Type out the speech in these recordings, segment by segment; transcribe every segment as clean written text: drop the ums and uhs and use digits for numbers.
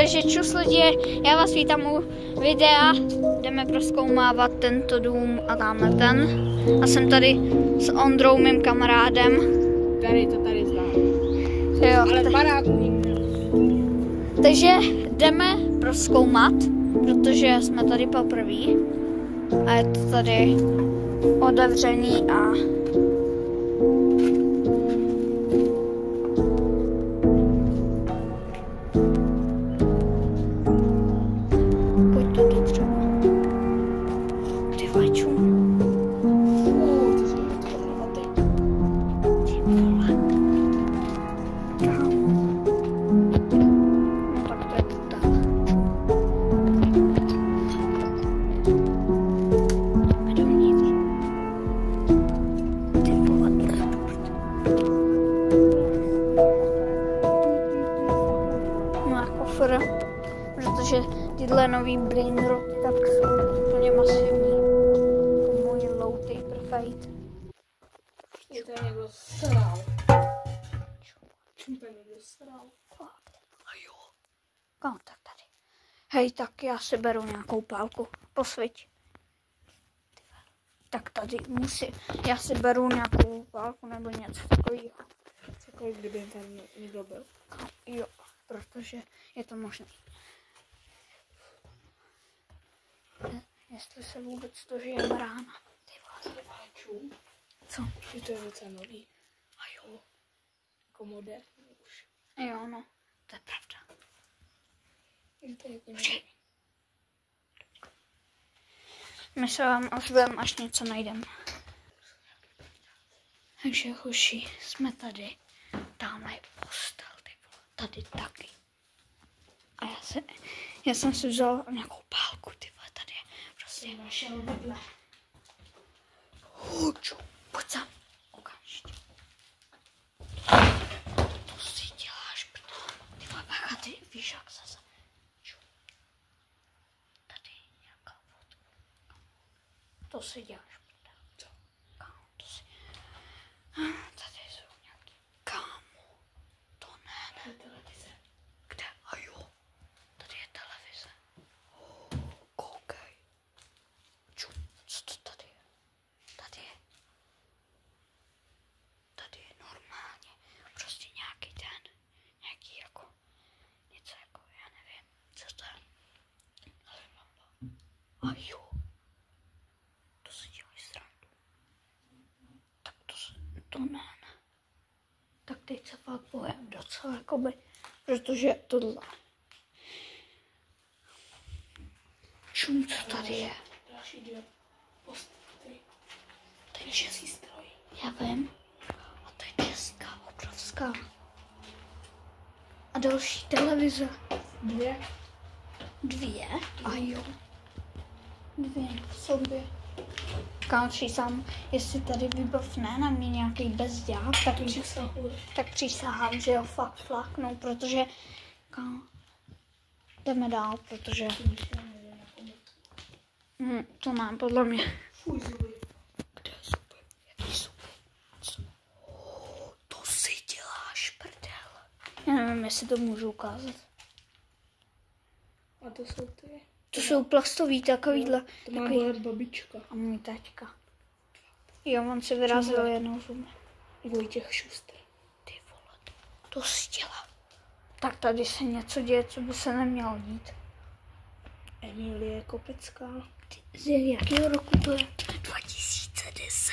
Takže čus lidi, já vás vítám u videa, jdeme prozkoumávat tento dům a tamhle ten. A jsem tady s Ondrou, mým kamarádem. Tady to tady znám. Jo, Ale baráku. takže jdeme prozkoumat, protože jsme tady poprvé. A je to tady otevřený a protože tyhle nový brain roty tak jsou úplně masivní. Jako můj low taper fight. Je to někdo sral. Čím to někdo sral? A jo. Kam tak tady. Hej, tak já si beru nějakou pálku. Posviť. Tak tady já si beru nějakou pálku nebo něco takového. Cokoliv, kdyby tam někdo byl. Jo, protože je to možné. Jestli se vůbec dožijeme rána. Ty vole. Co? Že to je docela nový. A jo. Jako moderní už. Jo, no. To je pravda. Je to jako nový. My se vám ozveme, až něco najdeme. Takže hoši, jsme tady. Tamhle je postel, ty vole. Tady taky. A já jsem si vzal nějakou pálku, ty vole, tady je prostě Našel vedle. Hoču, pojď sem, okamžitě. To si děláš, protože ty vole, bacha, ty víš, jak zase. Tady nějaká fotka. To si děláš, protože. Co? Kámo, to si. Tady jsou nějaký. Kámo, to ne. Televize. Kde? A jo, tady je televize. Koukej. Čum, co to tady je? Tady je normálně prostě nějaký jako, něco jako, já nevím, co to je. Ale lampa. A jo, to si dělají srandu. Tak to ne. Tak teď se fakt bojím docela, jakoby, protože tohle. Čum, co tady je? Další dvě postely. To je český stroj. Já vím. A to je česká, obrovská. A další televize. Dvě? A jo. Dvě v sobě. Kámoči sám, jestli tady vybavne na mě nějaký bezďák, tak přísahám, že ho fakt flaknou, protože jdeme dál, protože to mám podle mě. Fuj, zuby. Kde je zuby? Jaký zuby? Co? To si děláš, prdel. Já nevím, jestli to můžu ukázat. A to jsou ty. To jsou plastový takovýhle. To má bolet babička. A můj taťka. Jo, on si vyrazil jednou zuby. Vojtěch Šuster. Ty vole, to si dělá. Tak tady se něco děje, co by se nemělo dít. Emilie Kopecká. Z jakého roku to je? 2010.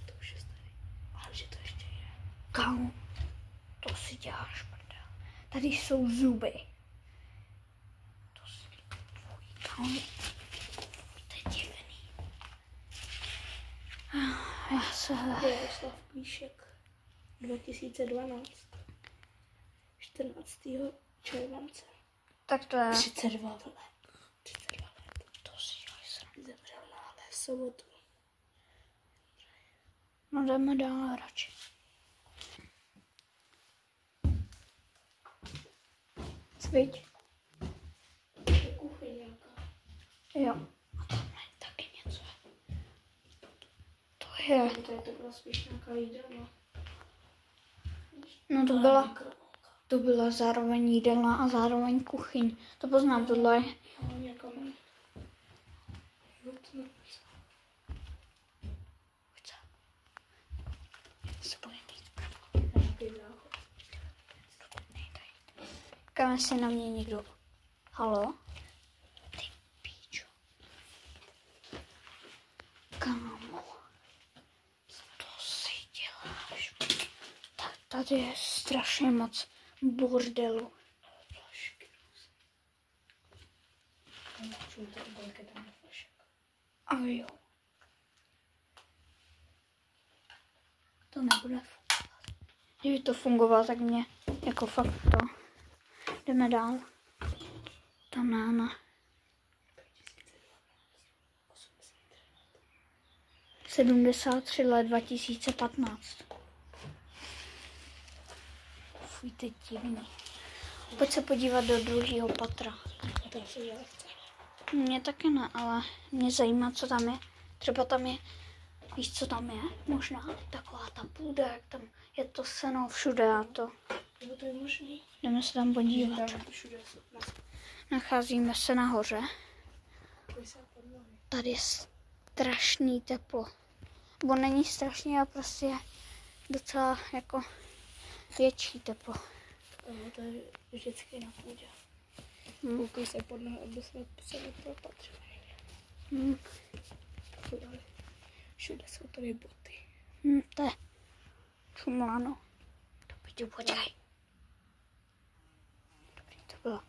To už je starý. Ale že to ještě je. Kámo, to si děláš, prdel. Tady jsou zuby. To si... Kámo, to je divný. Já se... Jaroslav Plíšek. 2012. 14. července. Tak to je... 32 let. 32 let. To si děláš srandu. Zemřel na sobotu. No jdeme dál radši. Cvič. Je kuchyň nějaká. Jo. A tam je taky něco. To je... To je takhle spíš nějaká jídelna. No to byla... To byla zároveň jídelna a zároveň kuchyň. To poznám, tohle je. No, někam. Se bojím jít. Kam se na mě někdo. Halo? Ty píčo. Kámo. Co to si děláš? Tady je strašně moc bordelu. A jo. To nebude fungovat. Kdyby to fungovalo, tak mě jako fakt to. Jdeme dál. Tanána. 73 let 2015. Fuj, teď divný. Pojď se podívat do druhého patra. To se dělá chce. Mě taky ne, ale mě zajímá, co tam je. Třeba tam je, víš, co tam je? Možná taková ta půda, jak tam je to seno všude a to. Jo, to je možný. Jdeme se tam podívat. Tam všude jsou. Nacházíme se nahoře. Tady je strašný teplo. Bo není strašný, ale prostě je docela jako větší teplo. No, to je vždycky na půdě. Koukej se pod nohy, aby jsme se nepropatřili. Všude jsou tady boty. To je čumláno. To pěťu, počkej. Dobrý, to bylo.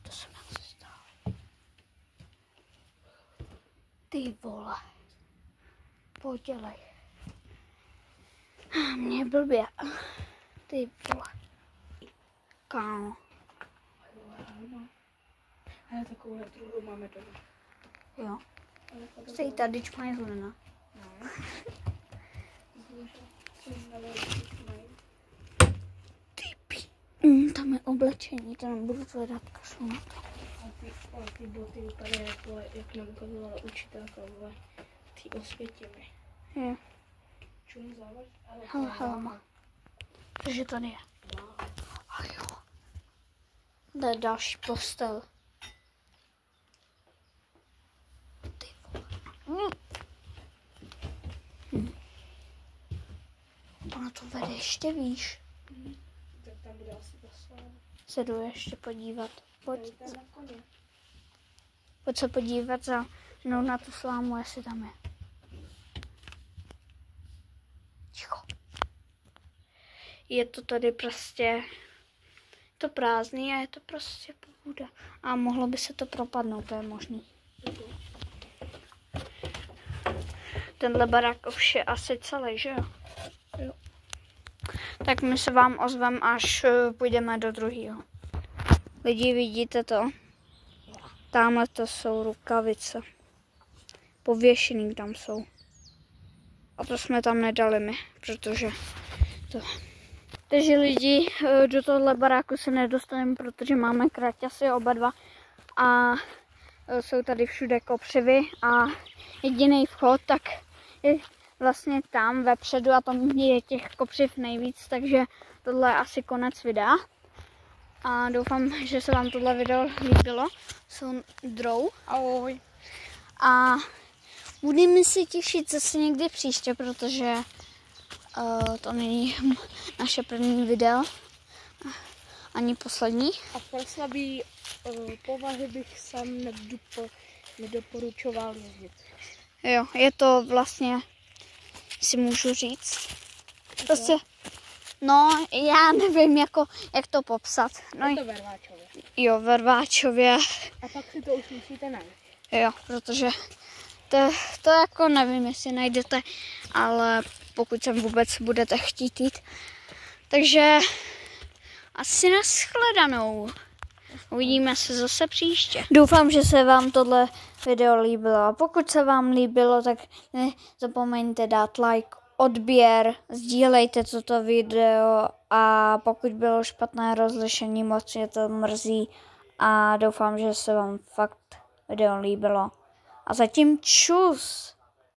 To se nám stalo. Ty vole. Podělej. Mě blbě. Ty vole. Kámo. Ale takovou druhou máme doma. Jo. Stej tady čmajzlina. No. Tam je oblečení, to nebudu hledat, kašlu na to. A ty boty vypadají jako, jak nám ukazovala učitelka, vole, ty Osvětimi. Jo. Čum závaž? Hele, má. Takže tady je. A jo. To je další postel. Ty vole. Ona to vede ještě výš. Tak tam bude asi ta sláva. Se jdu ještě podívat. Pojď. Tam na koně. Pojď se podívat za mnou na tu slámu, jestli tam je. Ticho. Je to tady prostě to prázdný a je to prostě půda. A mohlo by se to propadnout, to je možný. Tenhle barák už je asi celý, že jo? Jo. Tak my se vám ozveme, až půjdeme do druhého. Lidi, vidíte to? Tamhle to jsou rukavice. Pověšený tam jsou. A to jsme tam nedali my, protože to... Takže lidi, do tohle baráku se nedostaneme, protože máme kraťasy oba dva. A jsou tady všude kopřivy a jediný vchod tak je vlastně tam vepředu a tam je těch kopřiv nejvíc, takže tohle je asi konec videa. A doufám, že se vám tohle video líbilo. Jsou drou. Ahoj. A budeme se těšit zase někdy příště, protože to není naše první video. Ani poslední. A pro slabý povahy bych sám nedoporučoval jezdit. Jo, je to vlastně, si můžu říct. Prostě, no, já nevím, jak to popsat. No, Je to ve Rváčově. Jo, ve Rváčově. A pak si to už musíte najít. Jo, protože to jako nevím, jestli najdete, ale pokud sem vůbec budete chtít jít. Takže asi nashledanou. Uvidíme se zase příště. Doufám, že se vám tohle video líbilo. A pokud se vám líbilo, tak nezapomeňte dát like, odběr, sdílejte toto video a pokud bylo špatné rozlišení, moc mě to mrzí a doufám, že se vám fakt video líbilo. A zatím čus!